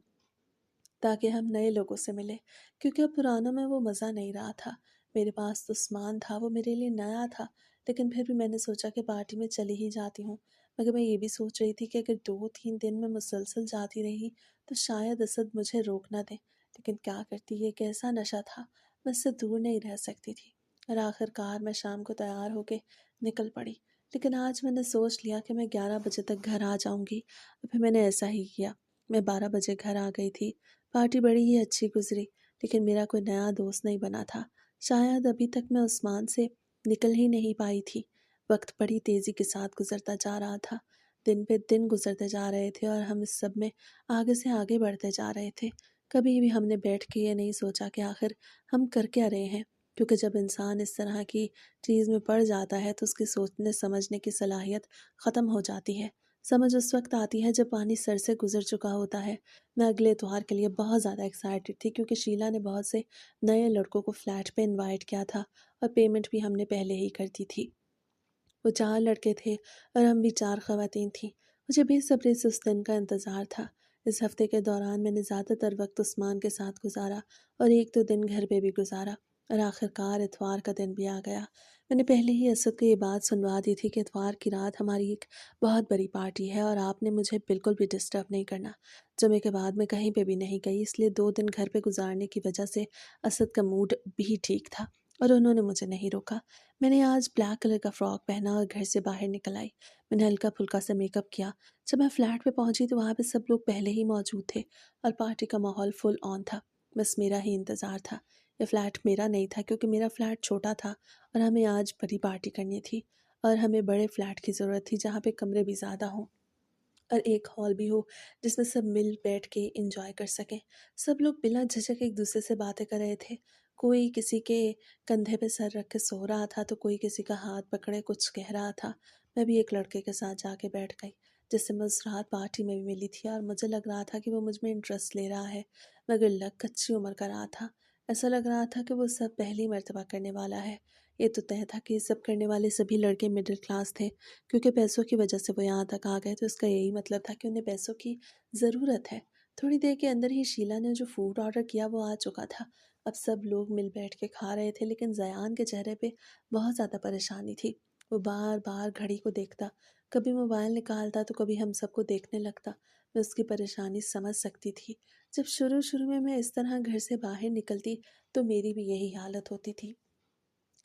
تاکہ ہم نئے لوگوں سے ملیں، کیونکہ اب پرانوں میں وہ مزہ نہیں رہا تھا۔ میرے پاس تو سامان تھا، وہ میرے لیے نیا تھا، لیکن پھر بھی میں نے سوچا کہ پارٹی میں چلی ہی جاتی ہوں۔ مگر میں یہ بھی سوچ رہی تھی کہ اگر 2-3 دن میں مسلسل جاتی رہی تو شاید اسد مجھے روک نہ دے، لیکن کیا کرتی، یہ کیسا نشہ تھا، میں اس سے دور نہیں رہ سکتی تھی۔ اور آخر کار میں شام کو تیار ہو کے نکل پڑی، لیکن آج میں نے سوچ لیا کہ میں 11 بجے تک گھر آ جاؤں گی، اور پھر میں نے ایسا ہی کیا۔ میں 12 بجے گھر آ گئی تھی۔ پارٹی بڑی ہی اچھی گزری، لیکن میرا کوئی نیا دوست نہیں بنا تھا۔ شاید ابھی تک میں عثمان سے نکل ہی نہیں پائی تھی۔ وقت بڑی تیزی کے ساتھ گزرتا جا رہا تھا، دن پہ دن گزرتے جا رہے تھے، اور ہم اس سب میں آگے سے آگے بڑھتے جا رہے تھے۔ کبھی بھی ہم نے بیٹھ کے یہ نہیں سوچا کہ آخر ہم کر کیا رہے ہیں، کیونکہ جب انسان اس طرح کی چیز میں پڑ جاتا ہے تو اس کی سوچنے سمجھنے کی صلاحیت ختم ہو جاتی ہے۔ سمجھ اس وقت آتی ہے جب پانی سر سے گزر چکا ہوتا ہے۔ میں اگلے اتوار کے لیے بہت زیادہ ایکسائٹڈ تھی، کیونکہ شیلا نے بہت سے نئے لڑکوں کو فلیٹ پہ انوائٹ کیا تھا، اور پیمنٹ بھی ہم نے پہلے ہی کر دی تھی۔ وہ 4 لڑکے تھے اور ہم بھی 4 خواتین تھیں۔ مجھے بے صبری سے اس دن کا انتظار تھا۔ اس ہفتے کے دوران میں نے زیادہ تر وقت عثمان کے ساتھ گزارا، اور 1-2 دن گھر پہ بھی گزارا، اور آخر کار اتوار کا دن بھی آ گیا۔ میں نے پہلے ہی اسد کو یہ بات سنوا دی تھی کہ اتوار کی رات ہماری ایک بہت بڑی پارٹی ہے، اور آپ نے مجھے بالکل بھی ڈسٹرب نہیں کرنا۔ جمعے کے بعد میں کہیں پہ بھی نہیں گئی، اس لیے 2 دن گھر پہ گزارنے کی وجہ سے اسد کا موڈ بھی ٹھیک تھا، اور انہوں نے مجھے نہیں روکا۔ میں نے آج بلیک کلر کا فراک پہنا اور گھر سے باہر نکل آئی۔ میں نے ہلکا پھلکا سا میک اپ کیا۔ جب میں فلیٹ پہ پہنچی تو وہاں پہ سب لوگ پہلے ہی موجود تھے، اور پارٹی کا ماحول فل آن تھا۔ بس میرا ہی انتظار تھا۔ یہ فلیٹ میرا نہیں تھا، کیونکہ میرا فلیٹ چھوٹا تھا، اور ہمیں آج بڑی پارٹی کرنی تھی، اور ہمیں بڑے فلیٹ کی ضرورت تھی جہاں پہ کمرے بھی زیادہ ہوں، اور ایک ہال بھی ہو جس میں سب مل بیٹھ کے انجوائے کر سکیں۔ سب لوگ بلا جھجک ایک دوسرے سے باتیں کر رہے تھے۔ کوئی کسی کے کندھے پہ سر رکھ کے سو رہا تھا تو کوئی کسی کا ہاتھ پکڑے کچھ کہہ رہا تھا۔ میں بھی ایک لڑکے کے ساتھ جا کے بیٹھ گئی، جس سے میں اس رات پارٹی میں بھی ملی تھی، اور مجھے لگ رہا تھا کہ وہ مجھ میں انٹرسٹ لے رہا ہے، مگر لگ کچی عمر کا رہا تھا۔ ایسا لگ رہا تھا کہ وہ سب پہلی مرتبہ کرنے والا ہے۔ یہ تو طے تھا کہ یہ سب کرنے والے سبھی لڑکے مڈل کلاس تھے، کیونکہ پیسوں کی وجہ سے وہ یہاں تک آ گئے، تو اس کا یہی مطلب تھا کہ انہیں پیسوں کی ضرورت ہے۔ تھوڑی دیر کے اندر ہی شیلا نے جو فوڈ آرڈر کیا وہ آ چکا تھا۔ اب سب لوگ مل بیٹھ کے کھا رہے تھے، لیکن زیان کے چہرے پہ بہت زیادہ پریشانی تھی۔ وہ بار بار گھڑی کو دیکھتا، کبھی موبائل نکالتا تو کبھی ہم سب کو دیکھنے لگتا۔ میں اس کی پریشانی سمجھ سکتی تھی۔ جب شروع میں اس طرح گھر سے باہر نکلتی تو میری بھی یہی حالت ہوتی تھی،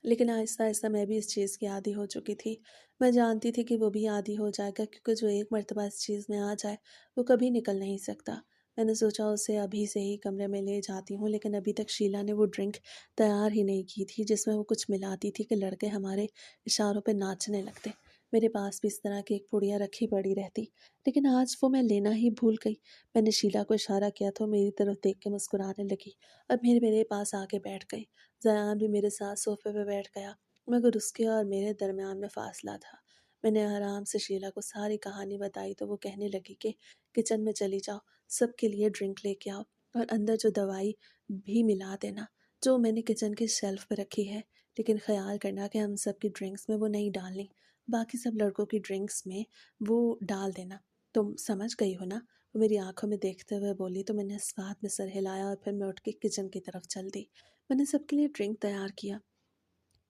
لیکن آہستہ آہستہ میں بھی اس چیز کی عادی ہو چکی تھی۔ میں جانتی تھی کہ وہ بھی عادی ہو جائے گا، کیونکہ جو ایک مرتبہ اس چیز میں آ جائے وہ کبھی نکل نہیں سکتا۔ میں نے سوچا اسے ابھی سے ہی کمرے میں لے جاتی ہوں، لیکن ابھی تک شیلا نے وہ ڈرنک تیار ہی نہیں کی تھی جس میں وہ کچھ ملاتی تھی کہ لڑکے ہمارے اشاروں پہ ناچنے لگتے۔ میرے پاس بھی اس طرح کی ایک پڑیا رکھی پڑی رہتی، لیکن آج وہ میں لینا ہی بھول گئی۔ میں نے شیلا کو اشارہ کیا تو میری طرف دیکھ کے مسکرانے لگی، اور میرے پاس آ کے بیٹھ گئی۔ زیان بھی میرے ساتھ صوفے پہ بیٹھ گیا، مگر اس کے اور میرے درمیان میں فاصلہ تھا۔ میں نے آرام سے شیلا کو ساری کہانی بتائی تو وہ کہنے لگی کہ کچن میں چلی جاؤ، سب کے لیے ڈرنک لے کے آؤ۔ और अंदर जो दवाई भी मिला देना जो मैंने किचन के शेल्फ पे रखी है। लेकिन ख्याल करना कि हम सब की ड्रिंक्स में वो नहीं डालनी, बाकी सब लड़कों की ड्रिंक्स में वो डाल देना। तुम समझ गई हो ना? वो मेरी आंखों में देखते हुए बोली तो मैंने इस बात में सर हिलाया और फिर मैं उठ के किचन की तरफ चल दी। मैंने सबके लिए ड्रिंक तैयार किया।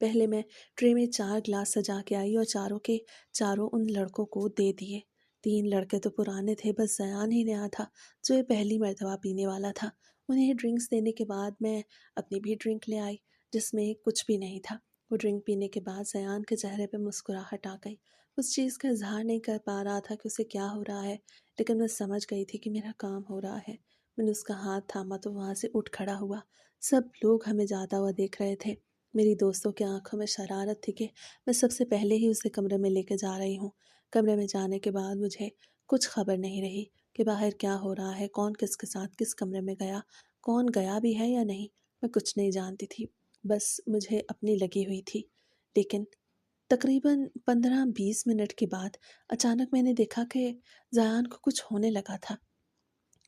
पहले मैं ट्रे में 4 ग्लास सजा के आई और चारों के चारों उन लड़कों को दे दिए। 3 लड़के तो पुराने थे, बस ज़यान ही नया था, जो ये पहली मर्तबा पीने वाला था। उन्हें ड्रिंक्स देने के बाद मैं अपनी भी ड्रिंक ले आई, जिसमें कुछ भी नहीं था। वो ड्रिंक पीने के बाद ज़यान के चेहरे पे मुस्कुराहट आ गई। उस चीज़ का इज़हार नहीं कर पा रहा था कि उसे क्या हो रहा है, लेकिन मैं समझ गई थी कि मेरा काम हो रहा है। मैंने उसका हाथ थामा तो वहाँ से उठ खड़ा हुआ। सब लोग हमें जाता हुआ देख रहे थे। मेरी दोस्तों की आंखों में शरारत थी कि मैं सबसे पहले ही उसे कमरे में लेकर जा रही हूँ। कमरे में जाने के बाद मुझे कुछ खबर नहीं रही कि बाहर क्या हो रहा है, कौन किसके साथ किस कमरे में गया, कौन गया भी है या नहीं। मैं कुछ नहीं जानती थी, बस मुझे अपनी लगी हुई थी। लेकिन तकरीबन 15-20 मिनट के बाद अचानक मैंने देखा कि ज़यान को कुछ होने लगा था।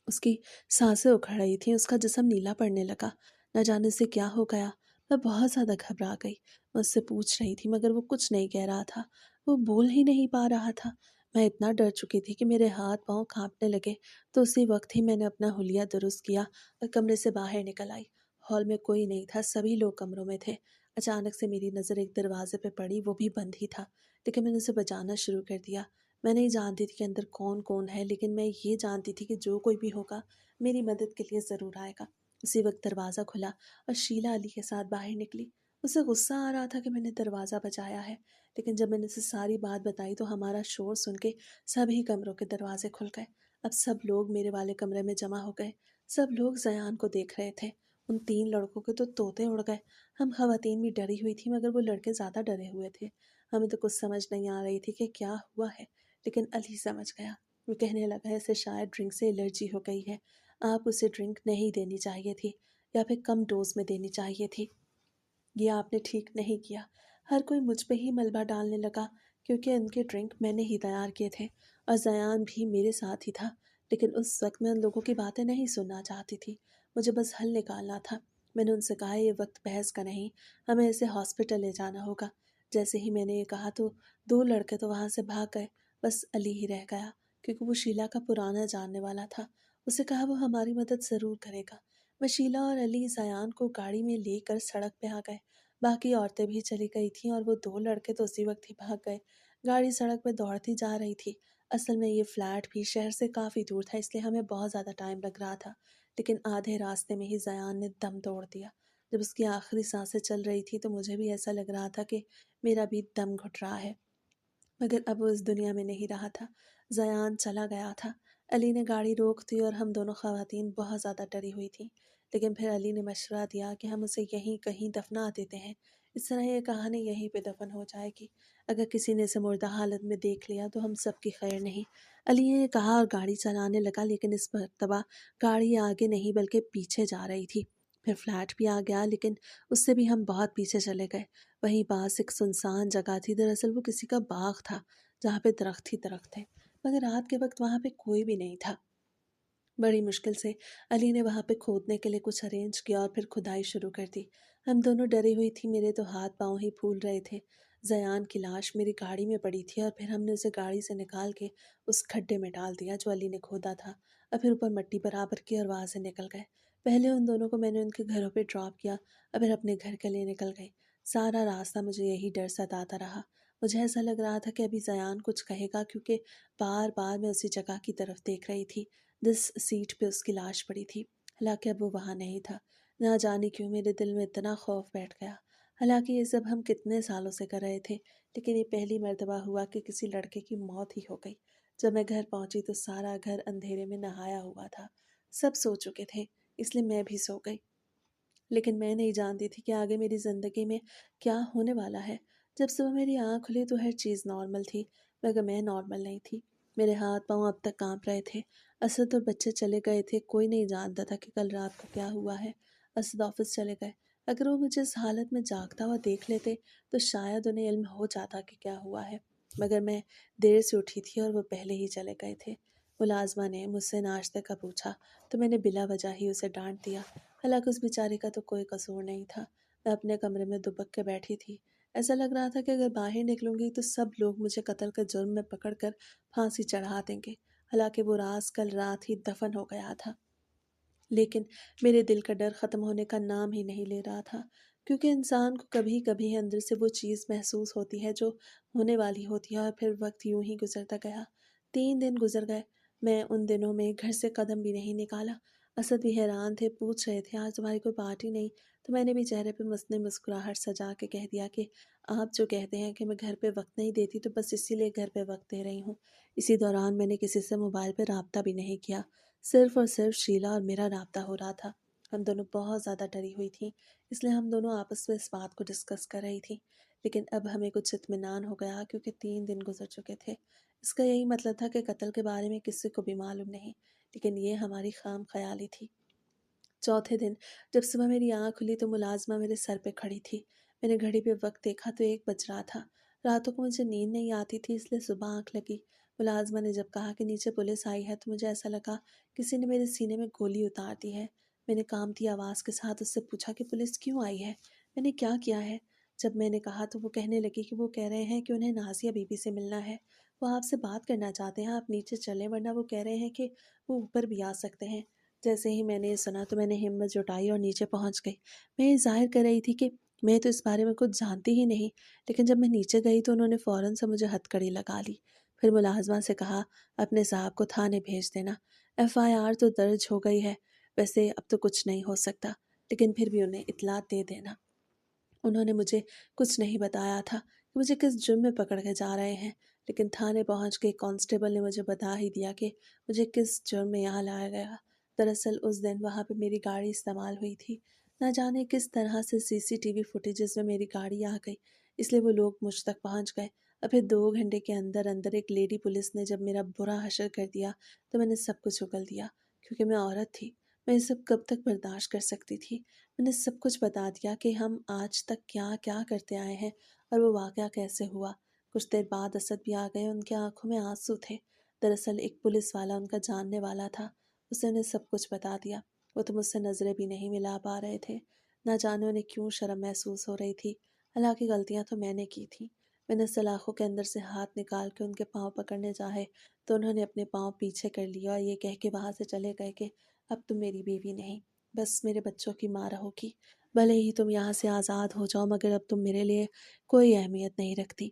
उसकी सांसें उखड़ रही थीं, उसका जिस्म नीला पड़ने लगा। न जाने से क्या हो गया। मैं बहुत ज़्यादा घबरा गई। मैं उससे पूछ रही थी मगर वो कुछ नहीं कह रहा था। वो बोल ही नहीं पा रहा था। मैं इतना डर चुकी थी कि मेरे हाथ पाँव काँपने लगे। तो उसी वक्त ही मैंने अपना हुलिया दुरुस्त किया और कमरे से बाहर निकल आई। हॉल में कोई नहीं था, सभी लोग कमरों में थे। अचानक से मेरी नज़र एक दरवाजे पे पड़ी, वो भी बंद ही था। लेकिन मैंने उसे बजाना शुरू कर दिया। मैं नहीं जानती थी कि अंदर कौन कौन है, लेकिन मैं ये जानती थी कि जो कोई भी होगा मेरी मदद के लिए ज़रूर आएगा। उसी वक्त दरवाज़ा खुला और शीला अली के साथ बाहर निकली। उसे गुस्सा आ रहा था कि मैंने दरवाज़ा बजाया है, लेकिन जब मैंने उसे सारी बात बताई तो हमारा शोर सुन के सभी कमरों के दरवाजे खुल गए। अब सब लोग मेरे वाले कमरे में जमा हो गए। सब लोग जयान को देख रहे थे। उन 3 लड़कों के तो तोते उड़ गए। हम खवातीन भी डरी हुई थी, मगर वो लड़के ज़्यादा डरे हुए थे। हमें तो कुछ समझ नहीं आ रही थी कि क्या हुआ है, लेकिन अली समझ गया। वो कहने लगा, इसे शायद ड्रिंक से एलर्जी हो गई है। आप उसे ड्रिंक नहीं देनी चाहिए थी, या फिर कम डोज में देनी चाहिए थी। ये आपने ठीक नहीं किया। हर कोई मुझ पे ही मलबा डालने लगा, क्योंकि उनके ड्रिंक मैंने ही तैयार किए थे और ज़यान भी मेरे साथ ही था। लेकिन उस वक्त मैं उन लोगों की बातें नहीं सुनना चाहती थी। मुझे बस हल निकालना था। मैंने उनसे कहा, ये वक्त बहस का नहीं, हमें इसे हॉस्पिटल ले जाना होगा। जैसे ही मैंने ये कहा तो 2 लड़के तो वहाँ से भाग गए। बस अली ही रह गया, क्योंकि वो शीला का पुराना जानने वाला था। उसे कहा वो हमारी मदद ज़रूर करेगा। मैं, शीला और अली ज़यान को गाड़ी में लेकर सड़क पे आ गए। बाकी औरतें भी चली गई थीं और वो 2 लड़के तो उसी वक्त ही भाग गए। गाड़ी सड़क पे दौड़ती जा रही थी। असल में ये फ्लैट भी शहर से काफ़ी दूर था, इसलिए हमें बहुत ज़्यादा टाइम लग रहा था। लेकिन आधे रास्ते में ही ज़यान ने दम तोड़ दिया। जब उसकी आखिरी सांसें चल रही थी तो मुझे भी ऐसा लग रहा था कि मेरा भी दम घुट रहा है। मगर अब वो इस दुनिया में नहीं रहा था। ज़यान चला गया था। अली ने गाड़ी रोक दी और हम दोनों ख़वातीन बहुत ज़्यादा डरी हुई थीं। लेकिन फिर अली ने मशवरा दिया कि हम उसे यहीं कहीं दफना देते हैं। इस तरह ये कहानी यहीं पे दफन हो जाएगी। अगर किसी ने इसे मुर्दा हालत में देख लिया तो हम सब की खैर नहीं। अली ने कहा और गाड़ी चलाने लगा, लेकिन इस मरतबा गाड़ी आगे नहीं बल्कि पीछे जा रही थी। फिर फ्लैट भी आ गया, लेकिन उससे भी हम बहुत पीछे चले गए। वहीं पास एक सुनसान जगह थी। दरअसल वो किसी का बाग था, जहाँ पे दरख्त ही दरख्त थे, मगर रात के वक्त वहाँ पे कोई भी नहीं था। बड़ी मुश्किल से अली ने वहाँ पे खोदने के लिए कुछ अरेंज किया और फिर खुदाई शुरू कर दी। हम दोनों डरी हुई थी, मेरे तो हाथ पाँव ही फूल रहे थे। जयान की लाश मेरी गाड़ी में पड़ी थी और फिर हमने उसे गाड़ी से निकाल के उस खड्डे में डाल दिया जो अली ने खोदा था, और फिर ऊपर मिट्टी बराबर की और वहाँ से निकल गए। पहले उन दोनों को मैंने उनके घरों पे ड्रॉप किया और फिर अपने घर के लिए निकल गई। सारा रास्ता मुझे यही डर सताता रहा। मुझे ऐसा लग रहा था कि अभी जयान कुछ कहेगा, क्योंकि बार बार मैं उसी जगह की तरफ देख रही थी जिस सीट पे उसकी लाश पड़ी थी। हालांकि अब वो वहाँ नहीं था। ना जाने क्यों मेरे दिल में इतना खौफ बैठ गया। हालांकि ये सब हम कितने सालों से कर रहे थे, लेकिन ये पहली मर्तबा हुआ कि किसी लड़के की मौत ही हो गई। जब मैं घर पहुंची तो सारा घर अंधेरे में नहाया हुआ था। सब सो चुके थे, इसलिए मैं भी सो गई। लेकिन मैं नहीं जानती थी कि आगे मेरी ज़िंदगी में क्या होने वाला है। जब सुबह मेरी आँख खुली तो हर चीज़ नॉर्मल थी, मगर मैं नॉर्मल नहीं थी। मेरे हाथ पाँव अब तक काँप रहे थे। असद और बच्चे चले गए थे, कोई नहीं जानता था कि कल रात को क्या हुआ है। असद ऑफिस चले गए। अगर वो मुझे इस हालत में जागता हुआ देख लेते तो शायद उन्हें इल्म हो जाता कि क्या हुआ है, मगर मैं देर से उठी थी और वो पहले ही चले गए थे। मुलाजमा ने मुझसे नाश्ते का पूछा तो मैंने बिला वजह ही उसे डांट दिया। हालांकि उस बेचारी का तो कोई कसूर नहीं था। मैं अपने कमरे में दुबक के बैठी थी। ऐसा लग रहा था कि अगर बाहर निकलूंगी तो सब लोग मुझे कत्ल के जुर्म में पकड़कर फांसी चढ़ा देंगे। हालांकि वो राज कल रात ही दफन हो गया था, लेकिन मेरे दिल का डर ख़त्म होने का नाम ही नहीं ले रहा था। क्योंकि इंसान को कभी कभी अंदर से वो चीज़ महसूस होती है जो होने वाली होती है, और फिर वक्त यूं ही गुजरता गया। 3 दिन गुजर गए। मैं उन दिनों में घर से कदम भी नहीं निकाला। असद भी हैरान थे, पूछ रहे थे आज तुम्हारी कोई पार्टी नहीं। तो मैंने भी चेहरे पे मसने मुस्कुराहट सजा के कह दिया कि आप जो कहते हैं कि मैं घर पे वक्त नहीं देती तो बस इसीलिए घर पे वक्त दे रही हूँ। इसी दौरान मैंने किसी से मोबाइल पे रابطہ भी नहीं किया। सिर्फ और सिर्फ शीला और मेरा रابطہ हो रहा था। हम दोनों बहुत ज़्यादा डरी हुई थी, इसलिए हम दोनों आपस में इस बात को डिस्कस कर रही थी। लेकिन अब हमें कुछ इत्मीनान हो गया, क्योंकि 3 दिन गुजर चुके थे। इसका यही मतलब था कि कत्ल के बारे में किसी को भी मालूम नहीं, लेकिन ये हमारी खाम ख्याली थी। चौथे दिन जब सुबह मेरी आँख खुली तो मुलाजमा मेरे सर पे खड़ी थी। मैंने घड़ी पे वक्त देखा तो 1 बज रहा था। रातों को मुझे नींद नहीं आती थी, इसलिए सुबह आँख लगी। मुलाजमा ने जब कहा कि नीचे पुलिस आई है तो मुझे ऐसा लगा किसी ने मेरे सीने में गोली उतार दी है। मैंने कामती आवाज़ के साथ उससे पूछा कि पुलिस क्यों आई है, मैंने क्या किया है। जब मैंने कहा तो वो कहने लगी कि वो कह रहे हैं कि उन्हें नाजिया बीबी से मिलना है। वो आपसे बात करना चाहते हैं, आप नीचे चलें, वरना वो कह रहे हैं कि वो ऊपर भी आ सकते हैं। जैसे ही मैंने ये सुना तो मैंने हिम्मत जुटाई और नीचे पहुंच गई। मैं ये ज़ाहिर कर रही थी कि मैं तो इस बारे में कुछ जानती ही नहीं। लेकिन जब मैं नीचे गई तो उन्होंने फ़ौरन से मुझे हथकड़ी लगा ली। फिर मुलाजमा से कहा अपने साहब को थाने भेज देना। एफआईआर तो दर्ज हो गई है, वैसे अब तो कुछ नहीं हो सकता, लेकिन फिर भी उन्हें इत्तला दे देना। उन्होंने मुझे कुछ नहीं बताया था कि मुझे किस जुर्म में पकड़ के जा रहे हैं, लेकिन थाने पहुंच के कांस्टेबल ने मुझे बता ही दिया कि मुझे किस जुर्म में यहाँ लाया गया। दरअसल उस दिन वहाँ पे मेरी गाड़ी इस्तेमाल हुई थी। न जाने किस तरह से सीसीटीवी फुटेजेस में मेरी गाड़ी आ गई, इसलिए वो लोग मुझ तक पहुँच गए। और फिर 2 घंटे के अंदर अंदर एक लेडी पुलिस ने जब मेरा बुरा हशर कर दिया तो मैंने सब कुछ उगल दिया। क्योंकि मैं औरत थी, मैं ये सब कब तक बर्दाश्त कर सकती थी। मैंने सब कुछ बता दिया कि हम आज तक क्या क्या करते आए हैं और वो वाक़या कैसे हुआ। कुछ देर बाद असद भी आ गए, उनकी आंखों में आंसू थे। दरअसल एक पुलिस वाला उनका जानने वाला था, उसने उन्हें सब कुछ बता दिया। वो तो मुझसे नज़रें भी नहीं मिला पा रहे थे। ना जाने उन्हें क्यों शर्म महसूस हो रही थी। हालांकि गलतियां तो मैंने की थी। मैंने सलाखों के अंदर से हाथ निकाल के उनके पाँव पकड़ने चाहे तो उन्होंने अपने पाँव पीछे कर लिया और ये कह के वहाँ से चले गए कि अब तुम मेरी बीवी नहीं, बस मेरे बच्चों की माँ रहोगी। भले ही तुम यहाँ से आज़ाद हो जाओ, मगर अब तुम मेरे लिए कोई अहमियत नहीं रखती।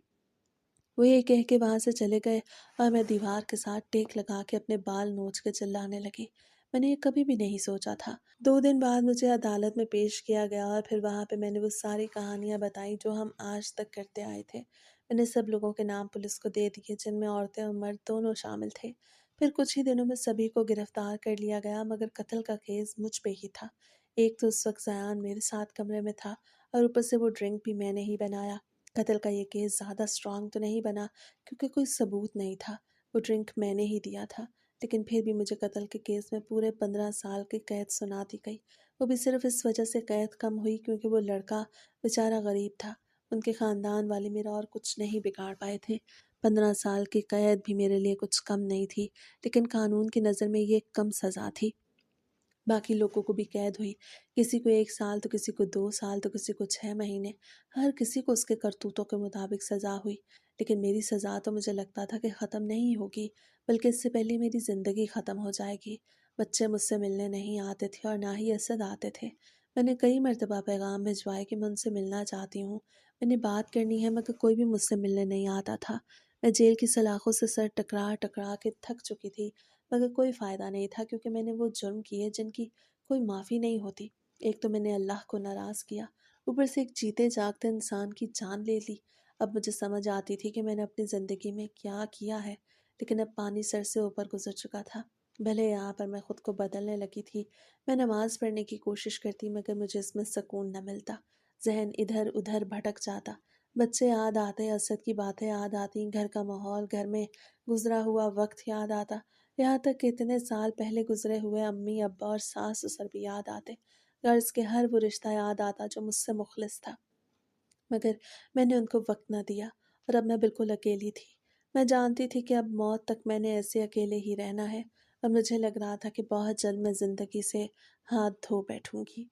वो ये कह के वहाँ से चले गए और मैं दीवार के साथ टेक लगा के अपने बाल नोच के चिल्लाने लगी। मैंने ये कभी भी नहीं सोचा था। 2 दिन बाद मुझे अदालत में पेश किया गया और फिर वहाँ पे मैंने वो सारी कहानियाँ बताई जो हम आज तक करते आए थे। मैंने सब लोगों के नाम पुलिस को दे दिए, जिनमें औरतें और मर्द दोनों शामिल थे। फिर कुछ ही दिनों में सभी को गिरफ्तार कर लिया गया, मगर कत्ल का केस मुझ पे ही था। एक तो उस वक्त जयान मेरे साथ कमरे में था, और ऊपर से वो ड्रिंक भी मैंने ही बनाया। कत्ल का ये केस ज़्यादा स्ट्रांग तो नहीं बना, क्योंकि कोई सबूत नहीं था। वो ड्रिंक मैंने ही दिया था, लेकिन फिर भी मुझे कत्ल के केस में पूरे 15 साल की कैद सुना दी गई। वो भी सिर्फ इस वजह से कैद कम हुई क्योंकि वो लड़का बेचारा गरीब था। उनके ख़ानदान वाले मेरा और कुछ नहीं बिगाड़ पाए थे। 15 साल की कैद भी मेरे लिए कुछ कम नहीं थी, लेकिन कानून की नज़र में ये कम सज़ा थी। बाकी लोगों को भी कैद हुई। किसी को 1 साल, तो किसी को 2 साल, तो किसी को 6 महीने। हर किसी को उसके करतूतों के मुताबिक सज़ा हुई। लेकिन मेरी सज़ा तो मुझे लगता था कि ख़त्म नहीं होगी, बल्कि इससे पहले मेरी ज़िंदगी ख़त्म हो जाएगी। बच्चे मुझसे मिलने नहीं आते थे और ना ही असद आते थे। मैंने कई मरतबा पैगाम भिजवाए कि मैं उनसे मिलना चाहती हूँ, मैंने बात करनी है, मगर कोई भी मुझसे मिलने नहीं आता था। मैं जेल की सलाखों से सर टकरा टकरा के थक चुकी थी, मगर कोई फ़ायदा नहीं था, क्योंकि मैंने वो जुर्म किए जिनकी कोई माफ़ी नहीं होती। एक तो मैंने अल्लाह को नाराज़ किया, ऊपर से एक जीते जागते इंसान की जान ले ली। अब मुझे समझ आती थी कि मैंने अपनी ज़िंदगी में क्या किया है, लेकिन अब पानी सर से ऊपर गुजर चुका था। भले यहाँ पर मैं खुद को बदलने लगी थी, मैं नमाज़ पढ़ने की कोशिश करती, मगर मुझे इसमें सुकून न मिलता। जहन इधर उधर भटक जाता। बच्चे याद आते, असद की बातें याद आती, घर का माहौल, घर में गुजरा हुआ वक्त याद आता। यहाँ तक कि इतने साल पहले गुजरे हुए अम्मी अब्बा और सास ससुर भी याद आते। गर्ज के हर वो रिश्ता याद आता जो मुझसे मुखलिस था, मगर मैंने उनको वक्त ना दिया। और अब मैं बिल्कुल अकेली थी। मैं जानती थी कि अब मौत तक मैंने ऐसे अकेले ही रहना है और मुझे लग रहा था कि बहुत जल्द मैं ज़िंदगी से हाथ धो बैठूंगी।